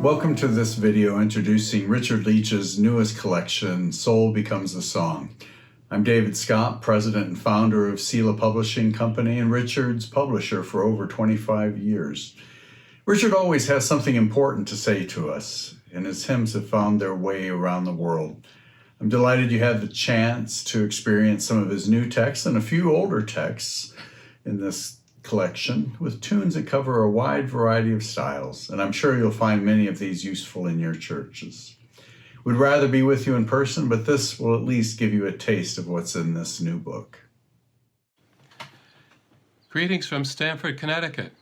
Welcome to this video introducing Richard Leach's newest collection, Soul Becomes a Song. I'm David Scott, president and founder of Selah Publishing Company and Richard's publisher for over 25 years. Richard always has something important to say to us, and his hymns have found their way around the world. I'm delighted you had the chance to experience some of his new texts and a few older texts in this collection with tunes that cover a wide variety of styles, and I'm sure you'll find many of these useful in your churches. We'd rather be with you in person, but this will at least give you a taste of what's in this new book. Greetings from Stamford, Connecticut.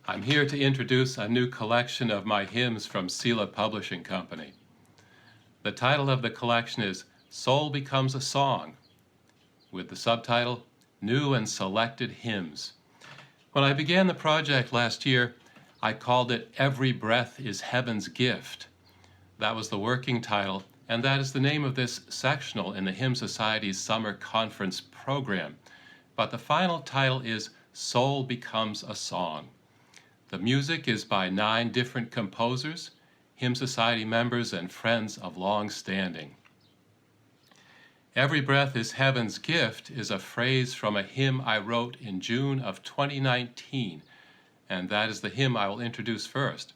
I'm here to introduce a new collection of my hymns from Selah Publishing Company. The title of the collection is Soul Becomes a Song, with the subtitle New and Selected Hymns. When I began the project last year, I called it Every Breath is Heaven's Gift. That was the working title, and that is the name of this sectional in the Hymn Society's summer conference program. But the final title is Soul Becomes a Song. The music is by 9 different composers, Hymn Society members and friends of long standing. Every Breath is Heaven's Gift is a phrase from a hymn I wrote in June of 2019, and that is the hymn I will introduce first.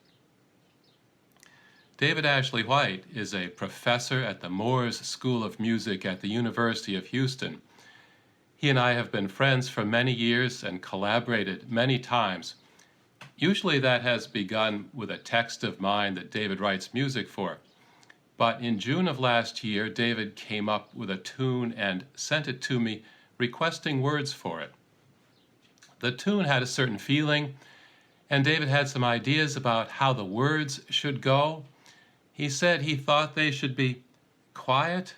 David Ashley White is a professor at the Moores School of Music at the University of Houston. He and I have been friends for many years and collaborated many times. Usually that has begun with a text of mine that David writes music for. But in June of last year, David came up with a tune and sent it to me, requesting words for it. The tune had a certain feeling, and David had some ideas about how the words should go. He said he thought they should be quiet,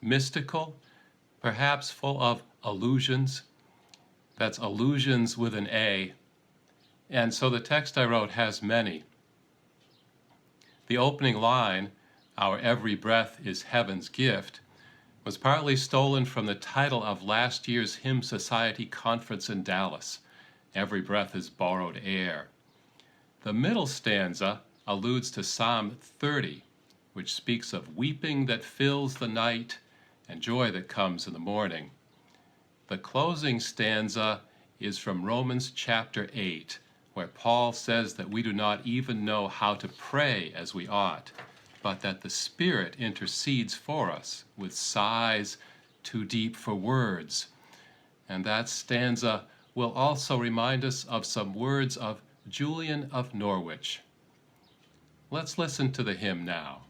mystical, perhaps full of allusions. That's allusions with an A. And so the text I wrote has many. The opening line, Our every breath is heaven's gift, was partly stolen from the title of last year's Hymn Society conference in Dallas, Every Breath is Borrowed Air. The middle stanza alludes to Psalm 30, which speaks of weeping that fills the night and joy that comes in the morning. The closing stanza is from Romans chapter 8, where Paul says that we do not even know how to pray as we ought, but that the Spirit intercedes for us with sighs too deep for words. And that stanza will also remind us of some words of Julian of Norwich. Let's listen to the hymn now.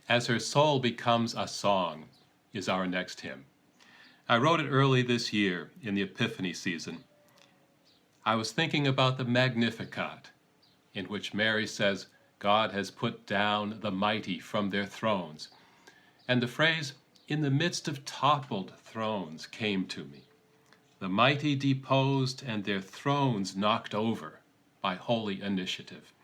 As Her Soul Becomes a Song is our next hymn. I wrote it early this year in the Epiphany season. I was thinking about the Magnificat, in which Mary says, God has put down the mighty from their thrones. And the phrase, in the midst of toppled thrones, came to me. The mighty deposed and their thrones knocked over by holy initiative.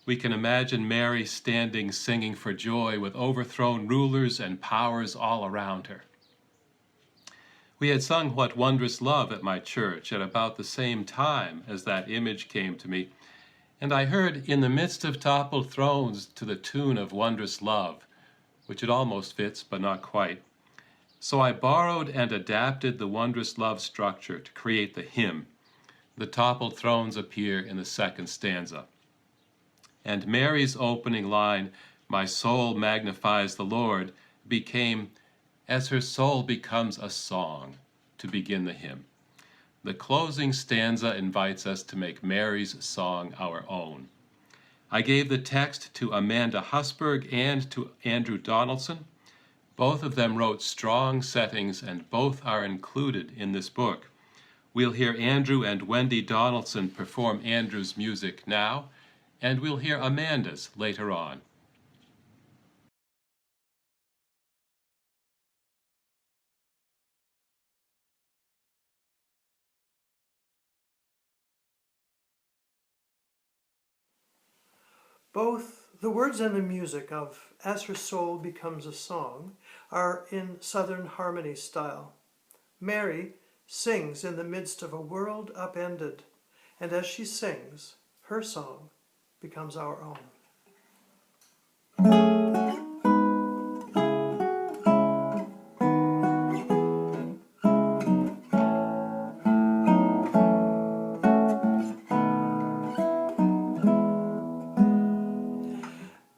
We can imagine Mary standing singing for joy with overthrown rulers and powers all around her. We had sung What Wondrous Love at my church at about the same time as that image came to me, and I heard in the midst of toppled thrones to the tune of Wondrous Love, which it almost fits but not quite. So I borrowed and adapted the Wondrous Love structure to create the hymn. The toppled thrones appear in the second stanza. And Mary's opening line, my soul magnifies the Lord, became, as her soul becomes a song, to begin the hymn. The closing stanza invites us to make Mary's song our own. I gave the text to Amanda Husberg and to Andrew Donaldson. Both of them wrote strong settings, and both are included in this book. We'll hear Andrew and Wendy Donaldson perform Andrew's music now, and we'll hear Amanda's later on. Both the words and the music of As Her Soul Becomes a Song are in Southern harmony style. Mary sings in the midst of a world upended, and as she sings, her song becomes our own.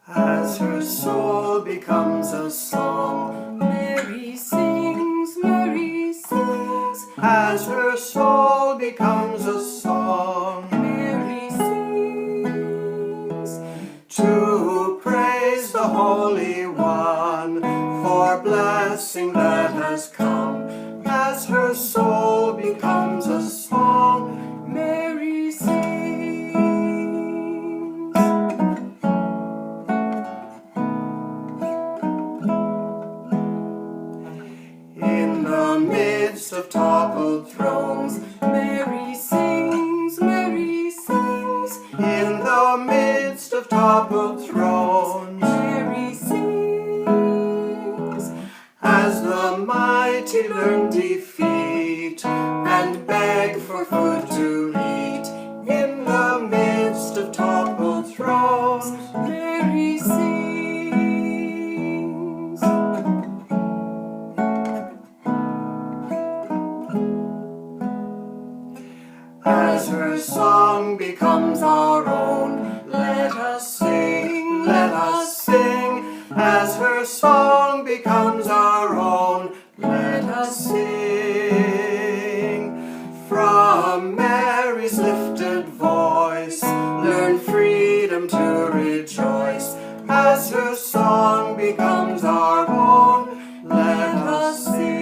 As her soul becomes a song, Mary sings, Mary sings. as her soul becomes a song, Mary sings. to praise the Holy One for blessing that has come. As her soul becomes a song, Mary sings. in the midst of toppled thrones, Mary sings, Mary sings. in the midst of toppled thrones, Mary sings. as the mighty learn defeat and beg for food to eat, in the midst of toppled thrones, Mary sings. as her song becomes our own, let us sing, let us sing, as her song becomes our own, let us sing. From Mary's lifted voice, learn freedom to rejoice, as her song becomes our own, let us sing.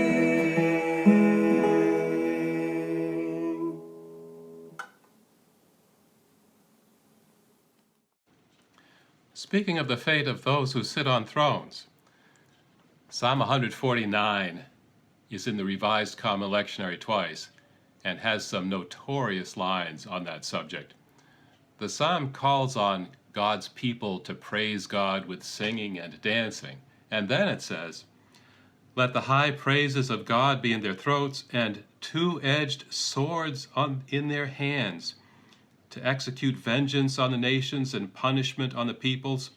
Speaking of the fate of those who sit on thrones, Psalm 149 is in the Revised Common Lectionary twice and has some notorious lines on that subject. The psalm calls on God's people to praise God with singing and dancing, and then it says, let the high praises of God be in their throats and two-edged swords in their hands, to execute vengeance on the nations and punishment on the peoples,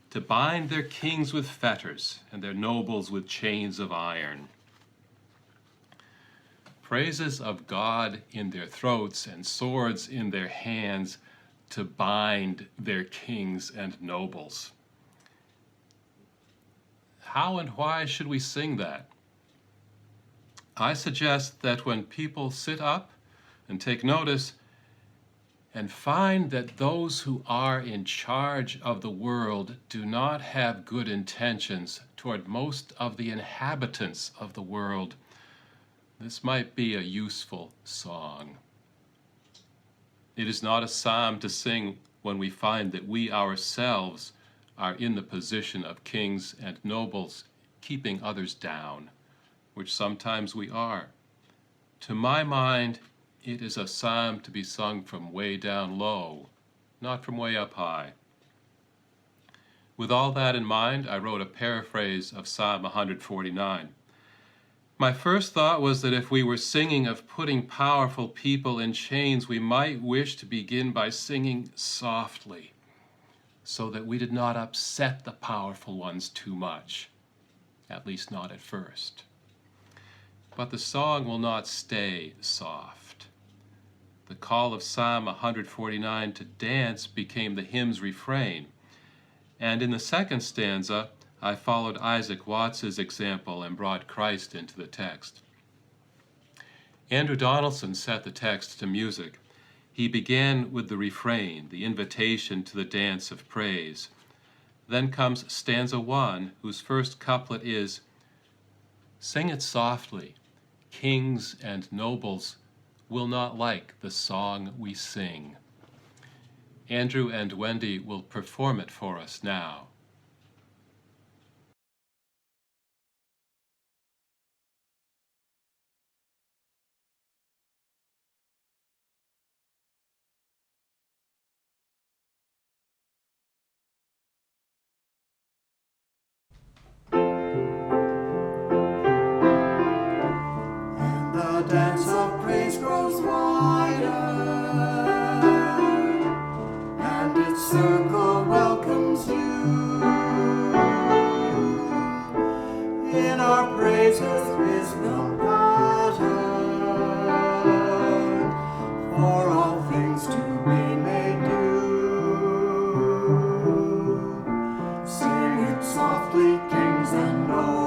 to bind their kings with fetters and their nobles with chains of iron. Praises of God in their throats and swords in their hands to bind their kings and nobles. How and why should we sing that? I suggest that when people sit up and take notice, and find that those who are in charge of the world do not have good intentions toward most of the inhabitants of the world, this might be a useful song. It is not a psalm to sing when we find that we ourselves are in the position of kings and nobles, keeping others down, which sometimes we are. To my mind, it is a psalm to be sung from way down low, not from way up high. With all that in mind, I wrote a paraphrase of Psalm 149. My first thought was that if we were singing of putting powerful people in chains, we might wish to begin by singing softly, so that we did not upset the powerful ones too much, at least not at first. But the song will not stay soft. The call of Psalm 149 to dance became the hymn's refrain. And in the second stanza, I followed Isaac Watts's example and brought Christ into the text. Andrew Donaldson set the text to music. He began with the refrain, the invitation to the dance of praise. Then comes stanza 1, whose first couplet is, "Sing it softly, kings and nobles will not like the song we sing." Andrew and Wendy will perform it for us now. The dance of praise grows wider, and its circle welcomes you. In our praises is the pattern for all things to be made new. Sing it softly, kings and nobles,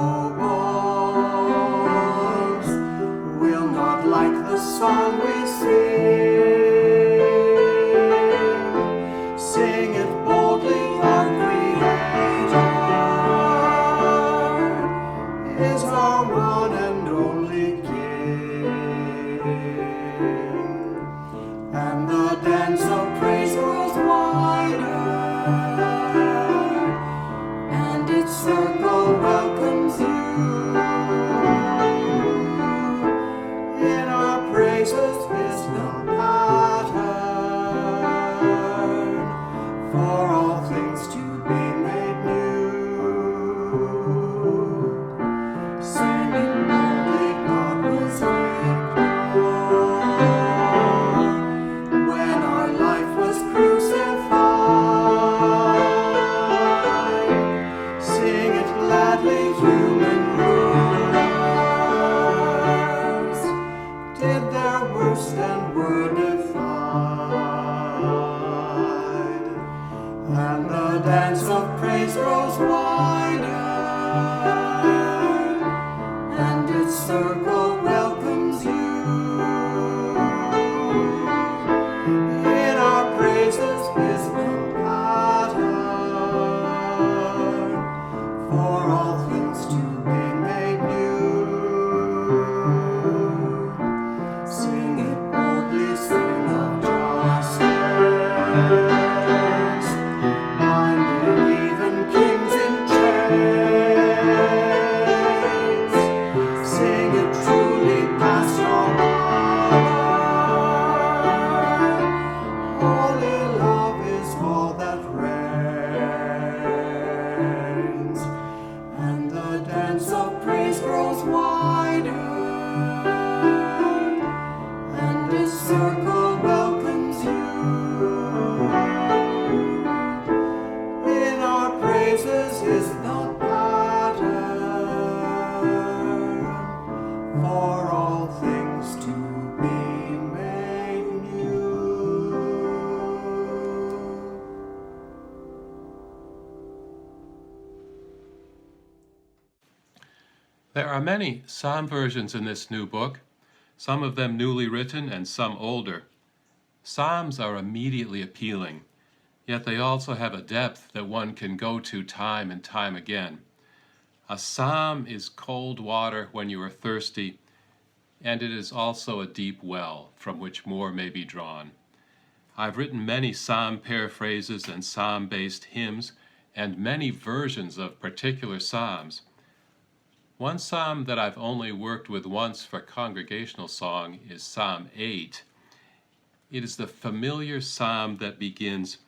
like the song we sing. Sing it boldly, our Creator is our one and only King. And the dance of praise grows wider, and its circle welcomes you. Praises is the pattern for all things to be made new. Singing boldly, God was victor when our life was crucified. Sing it gladly, human rulers did their worst and were defied. And the dance of praise grows wider, and its circle welcomes you. In our praises is the pattern for all things to be made new. Sing it boldly, sing of justice, binding even kings in chains. Sing it truly past all power. Holy love is all that reigns, and the dance of praise grows wider, and its circle welcomes you. In our praises is the pattern for all things to be made new. There are many psalm versions in this new book, some of them newly written and some older. Psalms are immediately appealing, yet they also have a depth that one can go to time and time again. A psalm is cold water when you are thirsty, and it is also a deep well from which more may be drawn. I've written many psalm paraphrases and psalm-based hymns, and many versions of particular psalms. One psalm that I've only worked with once for congregational song is Psalm 8. It is the familiar psalm that begins,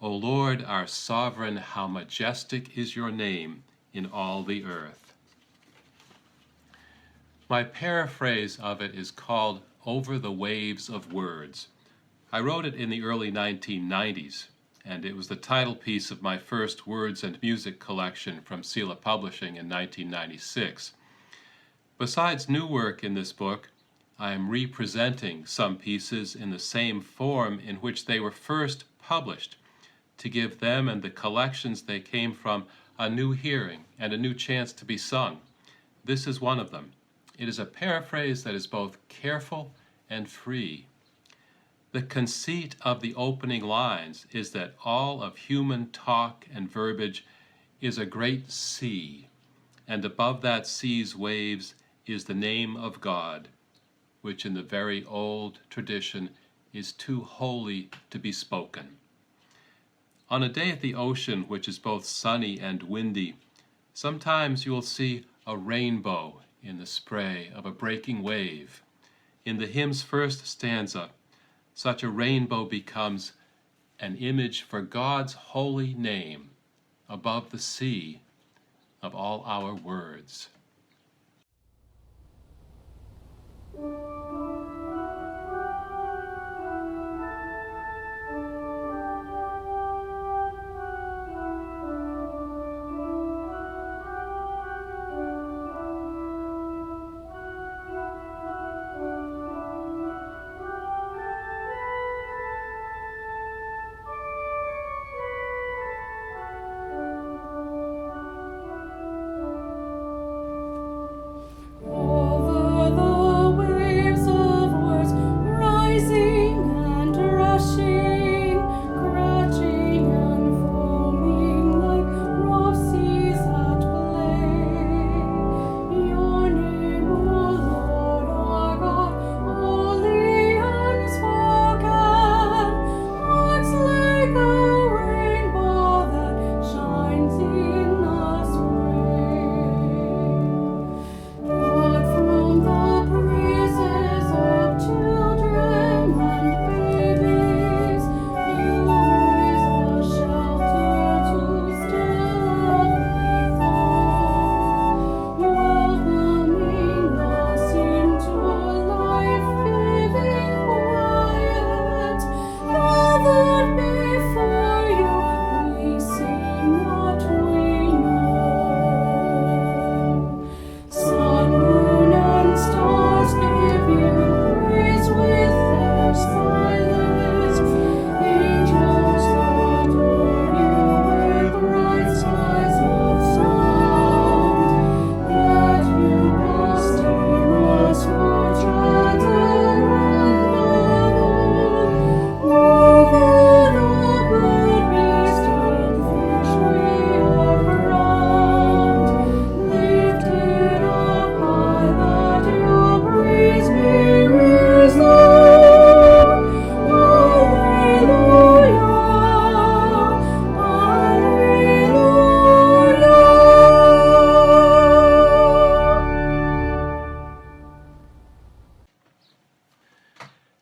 "O Lord, our sovereign, how majestic is your name in all the earth." My paraphrase of it is called Over the Waves of Words. I wrote it in the early 1990s, and it was the title piece of my first words and music collection from Selah Publishing in 1996. Besides new work in this book, I am representing some pieces in the same form in which they were first published, to give them and the collections they came from a new hearing and a new chance to be sung. This is one of them. It is a paraphrase that is both careful and free. The conceit of the opening lines is that all of human talk and verbiage is a great sea, and above that sea's waves is the name of God, which in the very old tradition is too holy to be spoken. On a day at the ocean which is both sunny and windy, sometimes you will see a rainbow in the spray of a breaking wave. In the hymn's first stanza, such a rainbow becomes an image for God's holy name above the sea of all our words. Over the waves of words, rising and rushing, crashing and foaming like rough seas at play. Your name, O Lord our God, holy and spoken, looks like a rainbow that shines in the spring. God, from the praises of children and babies, you raise a shelter to still every foe, welcoming us into life-giving quiet. Gathered before you, we sing what we know. Sun, moon, and stars give you praise with their silence. Angels adore you with bright skies of sound. Yet you esteem us much other and over the bird beast and fish we are crowned. Lifted up high that your praise may resound. Alleluia, alleluia.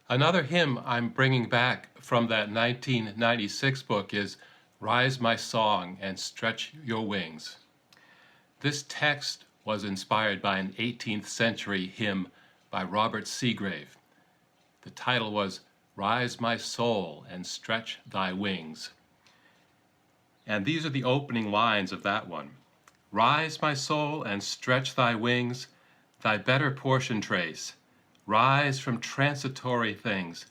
Another hymn I'm bringing back from that 1996 book is Rise My Song and Stretch Your Wings. This text was inspired by an 18th century hymn by Robert Seagrave. The title was Rise My Soul and Stretch Thy Wings. And these are the opening lines of that one. Rise, my soul, and stretch thy wings, thy better portion trace. Rise from transitory things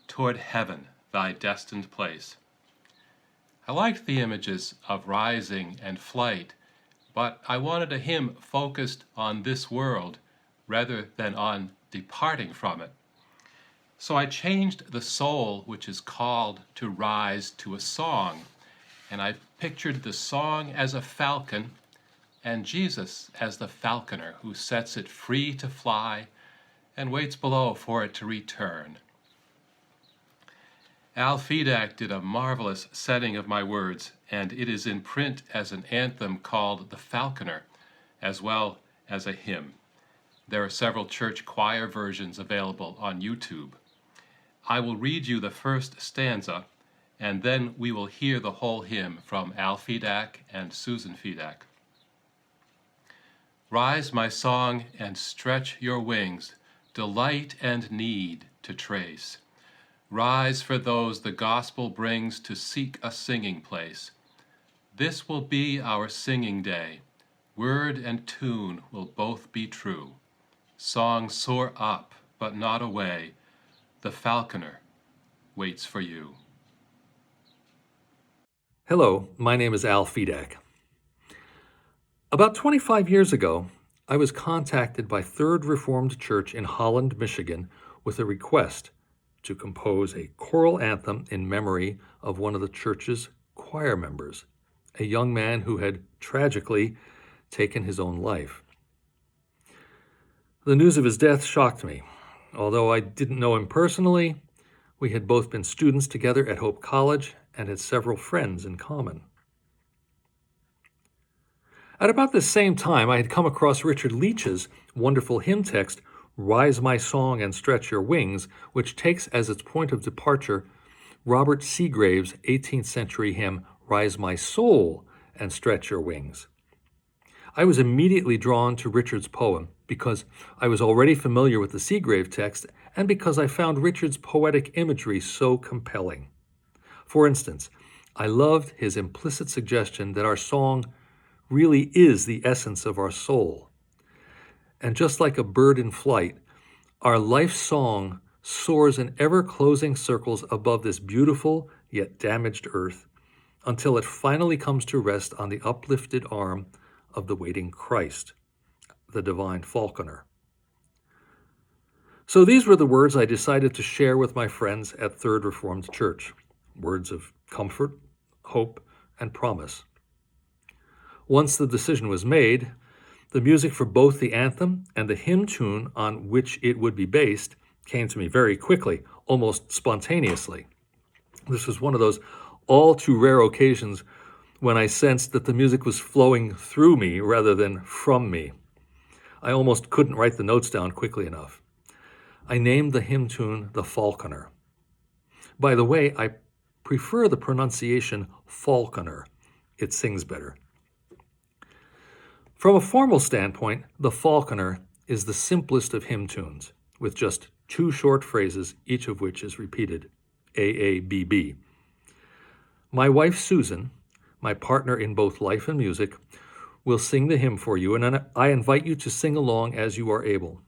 toward heaven, thy destined place. I liked the images of rising and flight, but I wanted a hymn focused on this world rather than on departing from it. So I changed the soul, which is called to rise, to a song. And I pictured the song as a falcon and Jesus as the falconer who sets it free to fly and waits below for it to return. Al Fedak did a marvelous setting of my words, and it is in print as an anthem called The Falconer, as well as a hymn. There are several church choir versions available on YouTube. I will read you the first stanza, and then we will hear the whole hymn from Al Fedak and Susan Fedak. Rise, my song, and stretch your wings, delight and need to trace. Rise for those the gospel brings to seek a singing place. This will be our singing day. Word and tune will both be true. Song soar up, but not away. The falconer waits for you. Hello, my name is Al Fedak. About 25 years ago, I was contacted by Third Reformed Church in Holland, Michigan, with a request to compose a choral anthem in memory of one of the church's choir members, a young man who had tragically taken his own life. The news of his death shocked me. Although I didn't know him personally, we had both been students together at Hope College and had several friends in common. At about the same time, I had come across Richard Leach's wonderful hymn text, Rise My Song and Stretch Your Wings, which takes as its point of departure Robert Seagrave's 18th century hymn, Rise My Soul and Stretch Your Wings. I was immediately drawn to Richard's poem because I was already familiar with the Seagrave text and because I found Richard's poetic imagery so compelling. For instance, I loved his implicit suggestion that our song really is the essence of our soul. And just like a bird in flight, our life song soars in ever-closing circles above this beautiful yet damaged earth until it finally comes to rest on the uplifted arm of the waiting Christ, the divine Falconer. So these were the words I decided to share with my friends at Third Reformed Church, words of comfort, hope, and promise. Once the decision was made, the music for both the anthem and the hymn tune on which it would be based came to me very quickly, almost spontaneously. This was one of those all too rare occasions when I sensed that the music was flowing through me rather than from me. I almost couldn't write the notes down quickly enough. I named the hymn tune The Falconer. By the way, I prefer the pronunciation Falconer. It sings better. From a formal standpoint, The Falconer is the simplest of hymn tunes, with just two short phrases, each of which is repeated, A-A-B-B. My wife, Susan, my partner in both life and music, will sing the hymn for you, and I invite you to sing along as you are able.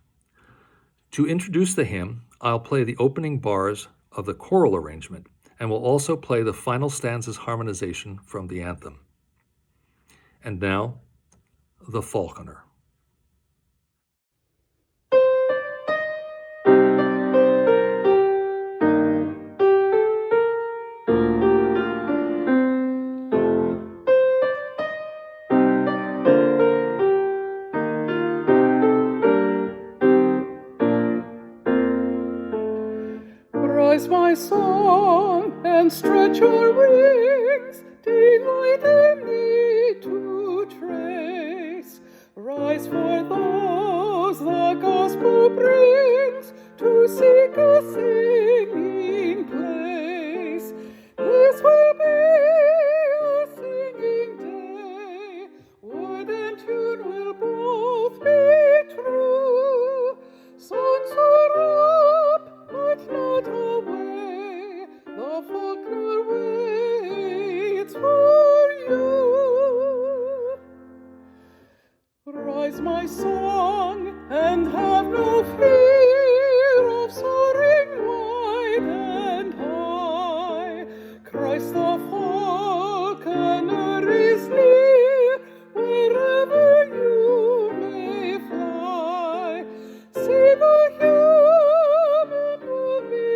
To introduce the hymn, I'll play the opening bars of the choral arrangement, and will also play the final stanza's harmonization from the anthem. And now, The Falconer. Rise, my song, and stretch your wings, delight and need to trace. Rise for those the gospel brings, to seek a singing place. This will be a singing day, word and tune will both be true. Songs are up, but not away, the Falconer waits for you. Rise, my song, and have no fear of soaring wide and high. Christ the Falconer is near, wherever you may fly. See the human moving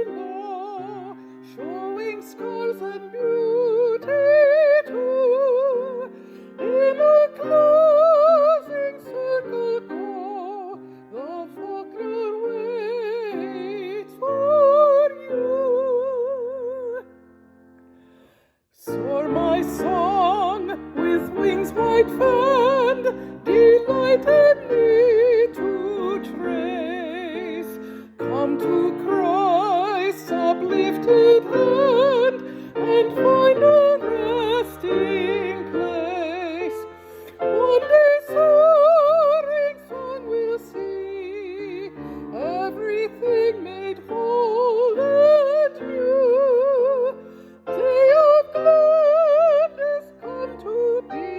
bright fan delightedly to trace. Come to Christ's uplifted hand and find a resting place. One day soaring song will see, everything made whole and new. Day of gladness come to be,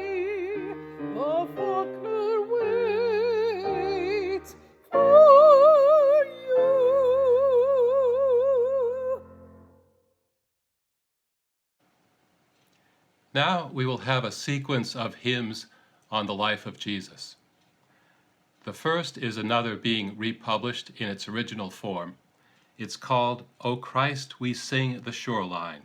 the Falconer waits for you. Now we will have a sequence of hymns on the life of Jesus. The first is another being republished in its original form. It's called, O Christ, We Sing the Shoreline.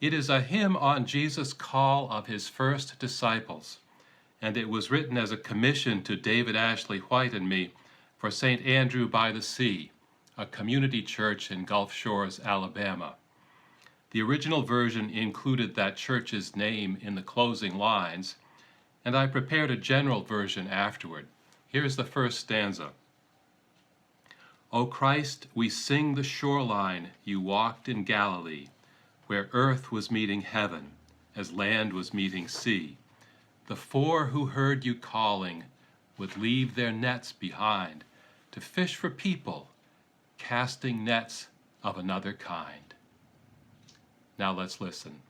It is a hymn on Jesus' call of his first disciples, and it was written as a commission to David Ashley White and me for St. Andrew by the Sea, a community church in Gulf Shores, Alabama. The original version included that church's name in the closing lines, and I prepared a general version afterward. Here's the first stanza. O Christ, we sing the shoreline you walked in Galilee, where earth was meeting heaven, as land was meeting sea. The four who heard you calling would leave their nets behind to fish for people, casting nets of another kind. Now let's listen.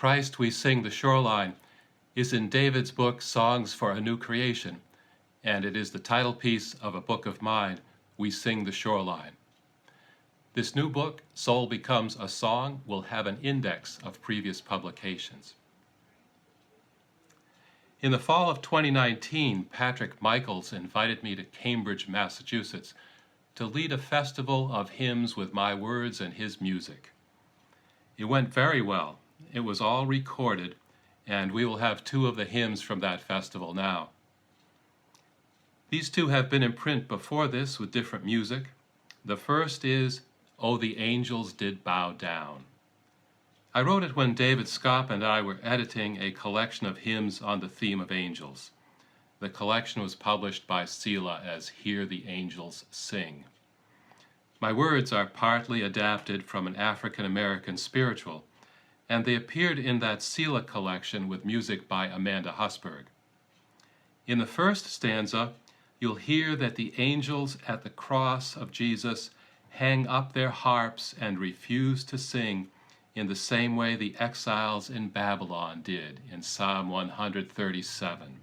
Christ We Sing the Shoreline is in David's book, Songs for a New Creation, and it is the title piece of a book of mine, We Sing the Shoreline. This new book, Soul Becomes a Song, will have an index of previous publications. In the fall of 2019, Patrick Michaels invited me to Cambridge, Massachusetts, to lead a festival of hymns with my words and his music. It went very well. It was all recorded, and we will have 2 of the hymns from that festival now. These 2 have been in print before this with different music. The first is, "Oh, the Angels Did Bow Down." I wrote it when David Scott and I were editing a collection of hymns on the theme of angels. The collection was published by Selah as Hear the Angels Sing. My words are partly adapted from an African-American spiritual, and they appeared in that Selah collection with music by Amanda Husberg. In the first stanza, you'll hear that the angels at the cross of Jesus hang up their harps and refuse to sing in the same way the exiles in Babylon did in Psalm 137.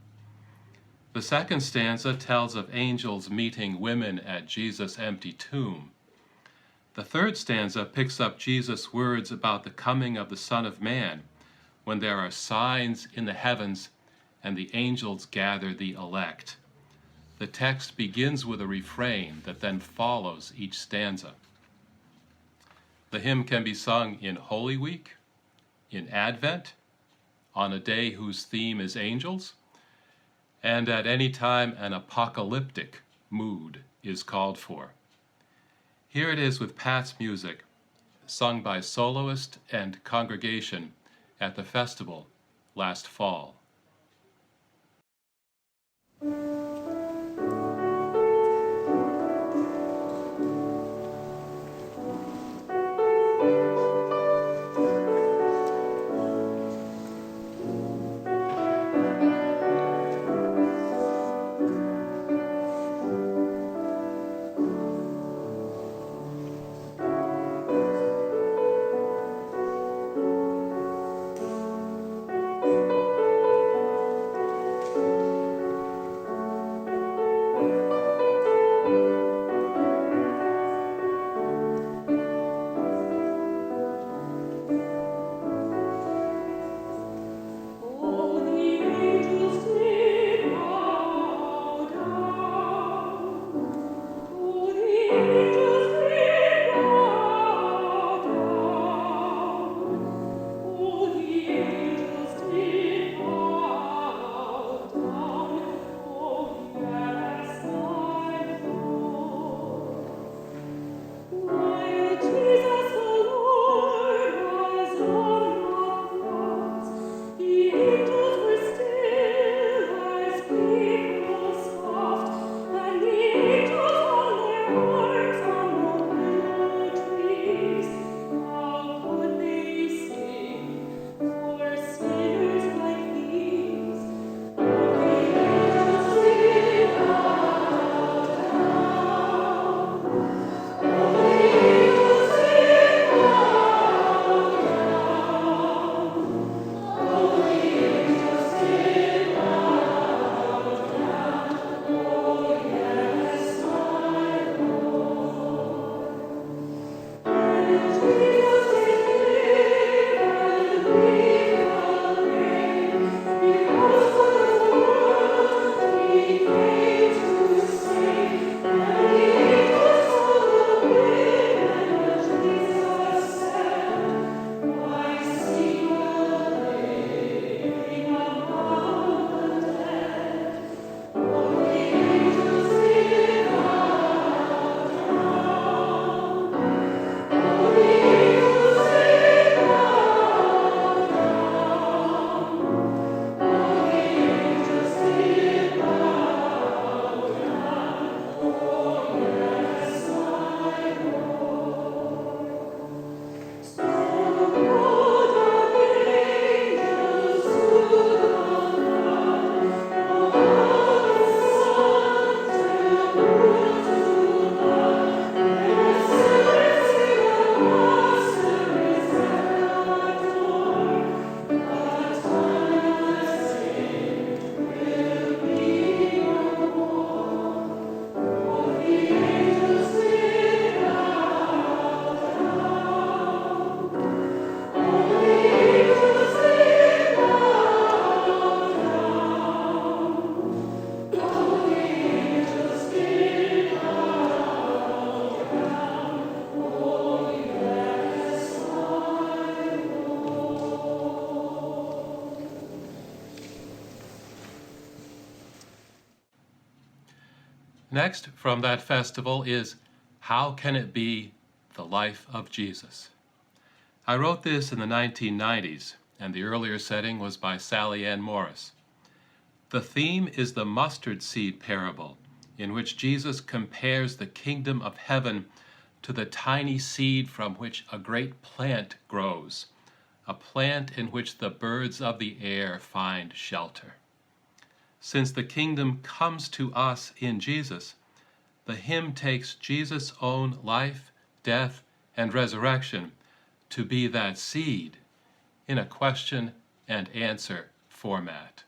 The second stanza tells of angels meeting women at Jesus' empty tomb. The third stanza picks up Jesus' words about the coming of the Son of Man, when there are signs in the heavens and the angels gather the elect. The text begins with a refrain that then follows each stanza. The hymn can be sung in Holy Week, in Advent, on a day whose theme is angels, and at any time an apocalyptic mood is called for. Here it is with Pat's music, sung by soloist and congregation at the festival last fall. Next, from that festival is How Can It Be the Life of Jesus? I wrote this in the 1990s, and the earlier setting was by Sally Ann Morris. The theme is the mustard seed parable, in which Jesus compares the kingdom of heaven to the tiny seed from which a great plant grows, a plant in which the birds of the air find shelter. Since the kingdom comes to us in Jesus, the hymn takes Jesus' own life, death, and resurrection to be that seed in a question and answer format.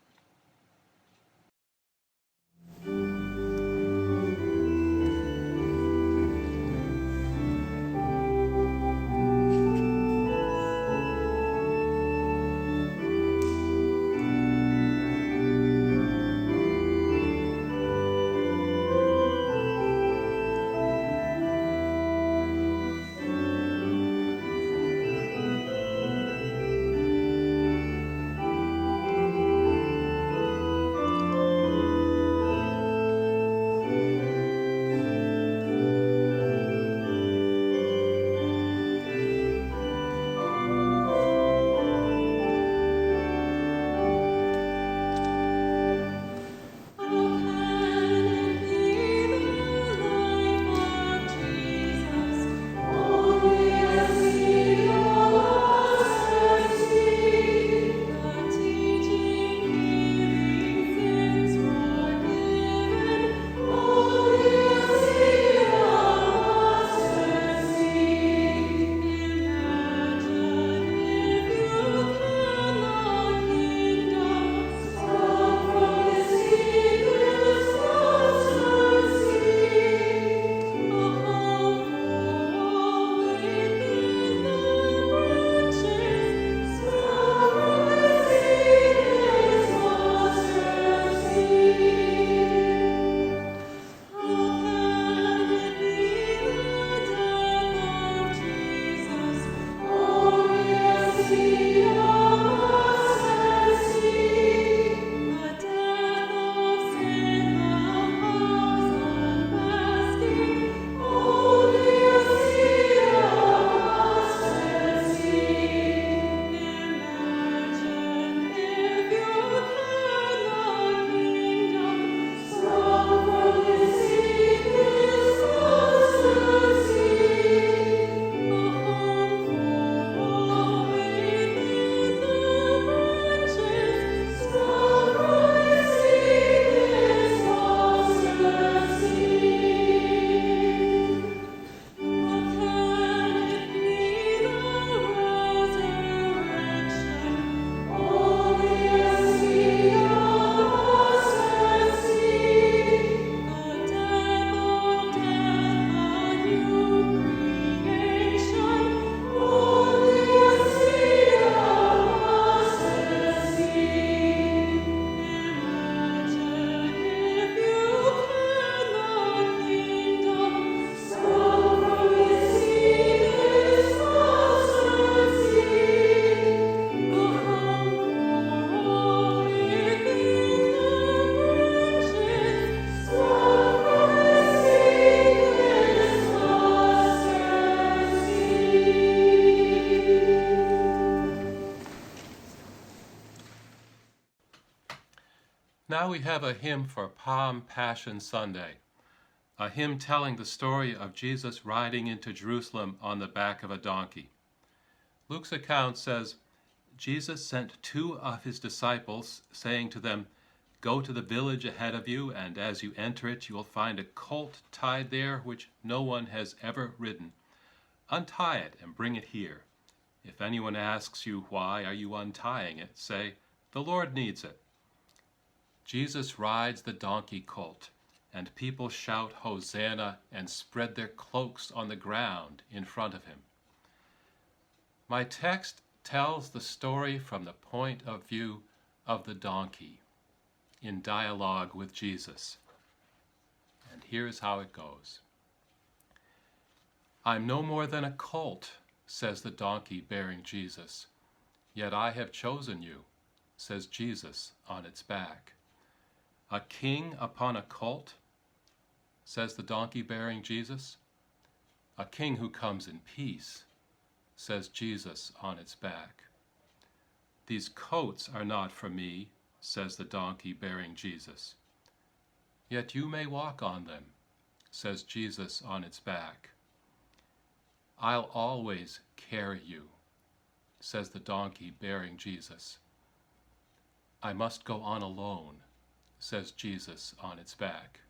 Now we have a hymn for Palm Passion Sunday, a hymn telling the story of Jesus riding into Jerusalem on the back of a donkey. Luke's account says, Jesus sent 2 of his disciples, saying to them, "Go to the village ahead of you, and as you enter it, you will find a colt tied there which no one has ever ridden. Untie it and bring it here. If anyone asks you, 'Why are you untying it?' say, 'The Lord needs it.'" Jesus rides the donkey colt, and people shout Hosanna and spread their cloaks on the ground in front of him. My text tells the story from the point of view of the donkey, in dialogue with Jesus. And here's how it goes. "I'm no more than a colt," says the donkey bearing Jesus. "Yet I have chosen you," says Jesus on its back. "A king upon a colt? says the donkey bearing Jesus. A king who comes in peace, says Jesus on its back. These coats are not for me, says the donkey bearing Jesus. Yet you may walk on them, says Jesus on its back. I'll always carry you, says the donkey bearing Jesus. I must go on alone, says Jesus on its back.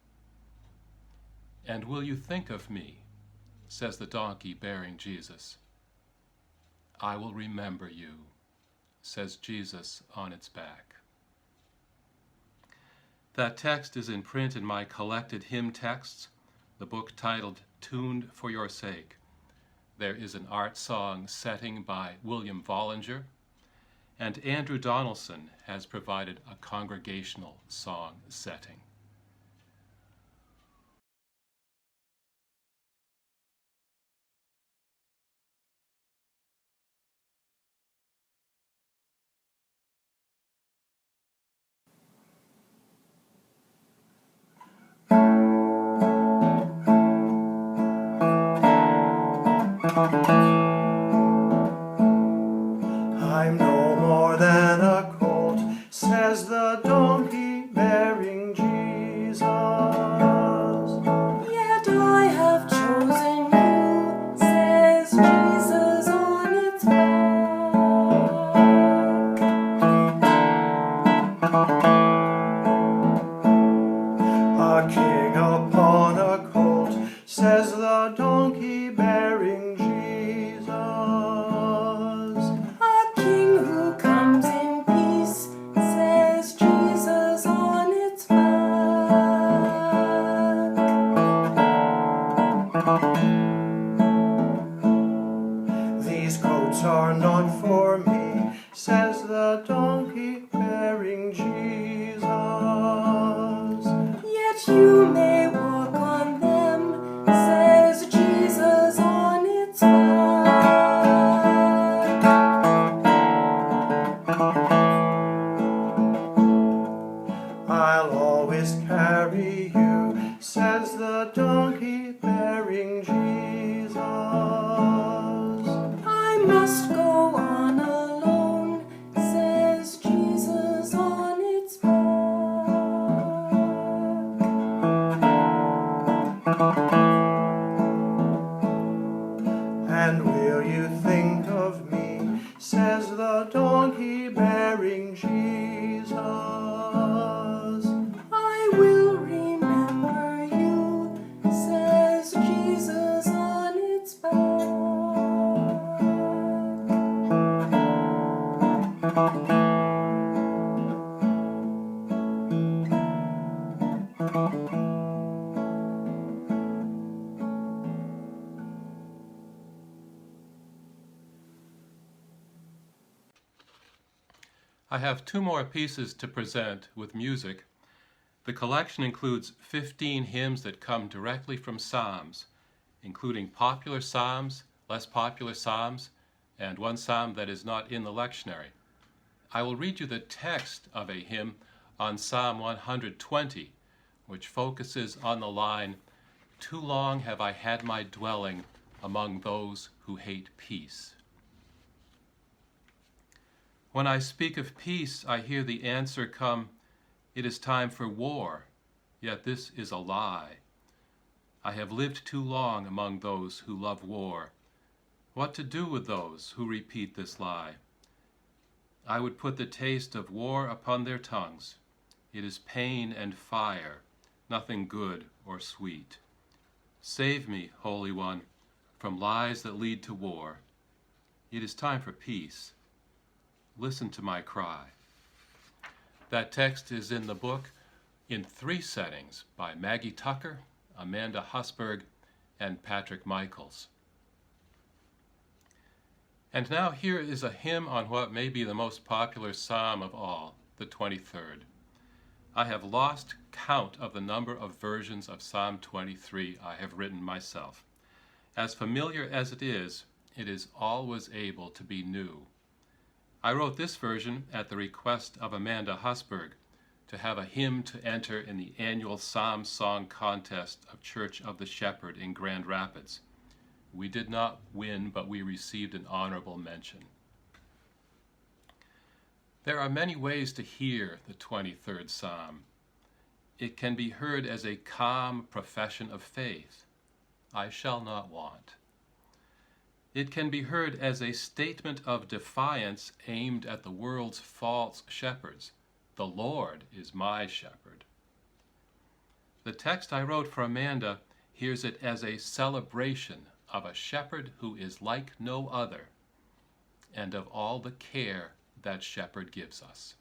And will you think of me, says the donkey bearing Jesus. I will remember you, says Jesus on its back. That text is in print in my collected hymn texts, the book titled Tuned for Your Sake. There is an art song setting by William Vollinger, and Andrew Donaldson has provided a congregational song setting. I'm no more than a colt, says the donkey bearing Jesus. Yet I have chosen you, says Jesus on its A king upon a colt, says the donkey bearing Jesus. A king who comes in peace, says Jesus on its These coats are not for me, says the donkey bearing Jesus. Yet you may walk on them, says Jesus on its I'll always carry you, says the donkey bearing Jesus. I must go on alone, says Jesus on its And will you think of me, says the donkey bearing Jesus. I will remember you, says Jesus on its I have two more pieces to present with music. The collection includes 15 hymns that come directly from Psalms, including popular Psalms, less popular Psalms, and one Psalm that is not in the lectionary. I will read you the text of a hymn on Psalm 120, which focuses on the line, "Too long have I had my dwelling among those who hate peace." When I speak of peace, I hear the answer come, "It is time for war, yet this is a lie. I have lived too long among those who love war. What to do with those who repeat this lie? I would put the taste of war upon their tongues. It is pain and fire, nothing good or sweet. Save me, Holy One, from lies that lead to war. It is time for peace. Listen to my cry." That text is in the book in 3 settings by Maggie Tucker, Amanda Husberg, and Patrick Michaels. And now here is a hymn on what may be the most popular psalm of all, the 23rd. I have lost count of the number of versions of Psalm 23 I have written myself. As familiar as it is always able to be new. I wrote this version at the request of Amanda Husberg, to have a hymn to enter in the annual Psalm Song Contest of Church of the Shepherd in Grand Rapids. We did not win, but we received an honorable mention. There are many ways to hear the 23rd Psalm. It can be heard as a calm profession of faith. I shall not want. It can be heard as a statement of defiance aimed at the world's false shepherds. The Lord is my shepherd. The text I wrote for Amanda hears it as a celebration of a shepherd who is like no other, and of all the care that shepherd gives us.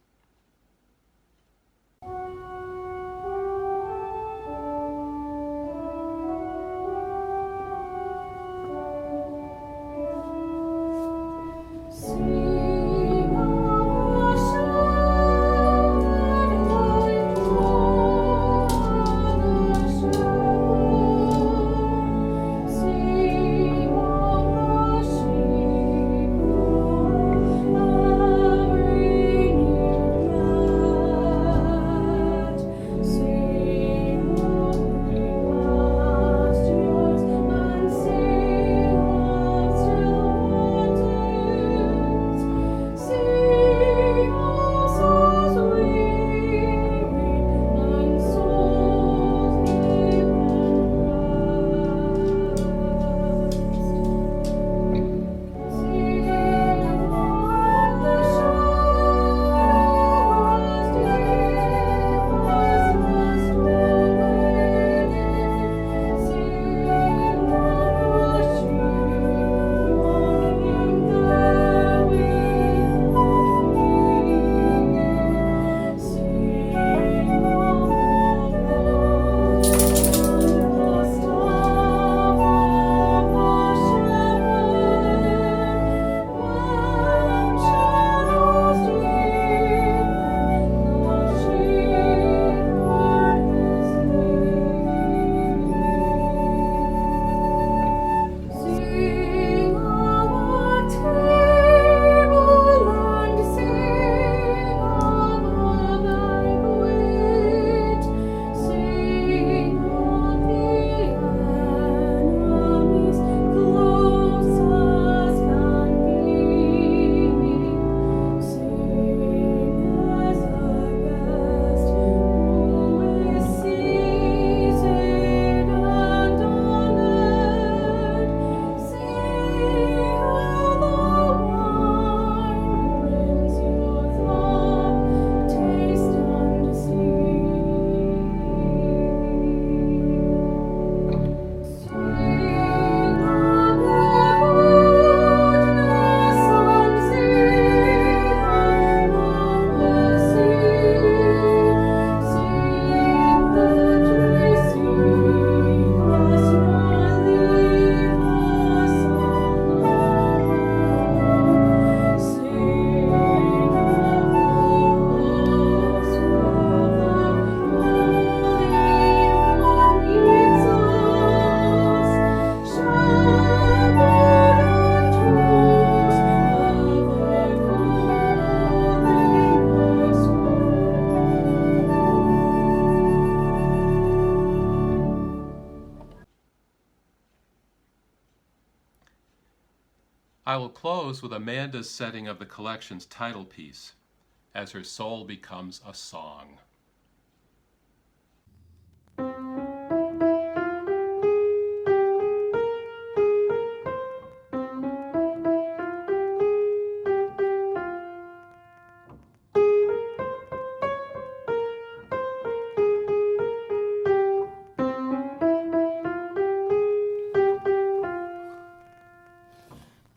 I will close with Amanda's setting of the collection's title piece, As Her Soul Becomes a Song.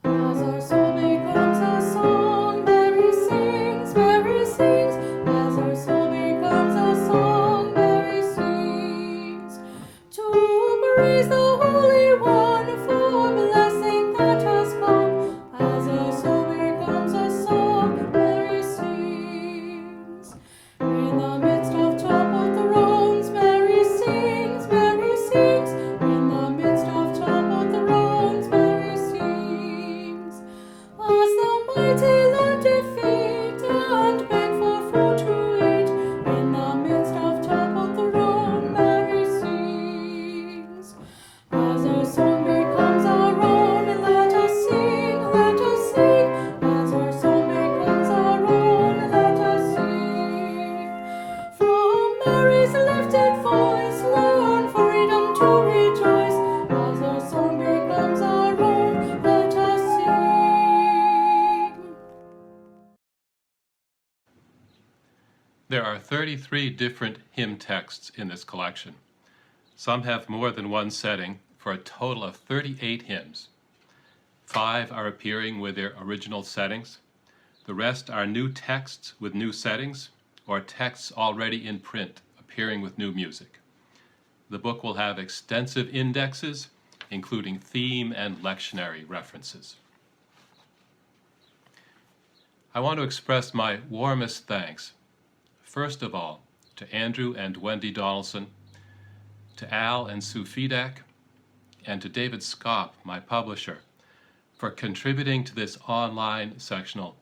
As our soul becomes a song, Mary sings, Mary sings. As our soul becomes lifted voice, learn freedom to rejoice. As our song becomes our own, let us sing. There are 33 different hymn texts in this collection. Some have more than one setting, for a total of 38 hymns. 5 are appearing with their original settings. The rest are new texts with new settings, or texts already in print, appearing with new music. The book will have extensive indexes, including theme and lectionary references. I want to express my warmest thanks, first of all, to Andrew and Wendy Donaldson, to Al and Sue Fedak, and to David Scott, my publisher, for contributing to this online sectional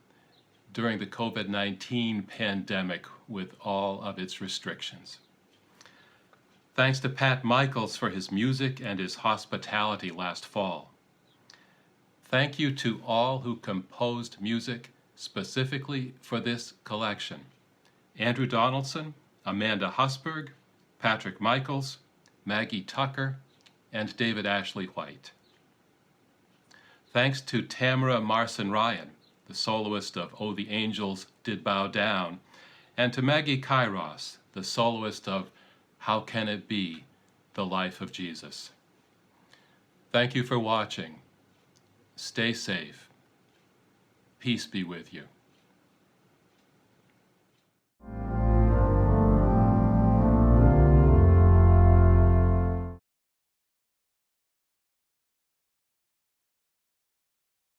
during the COVID-19 pandemic with all of its restrictions. Thanks to Pat Michaels for his music and his hospitality last fall. Thank you to all who composed music specifically for this collection: Andrew Donaldson, Amanda Husberg, Patrick Michaels, Maggie Tucker, and David Ashley White. Thanks to Tamara Marson Ryan, the soloist of Oh the Angels Did Bow Down, and to Maggie Kairos, the soloist of How Can It Be, The Life of Jesus. Thank you for watching. Stay safe. Peace be with you.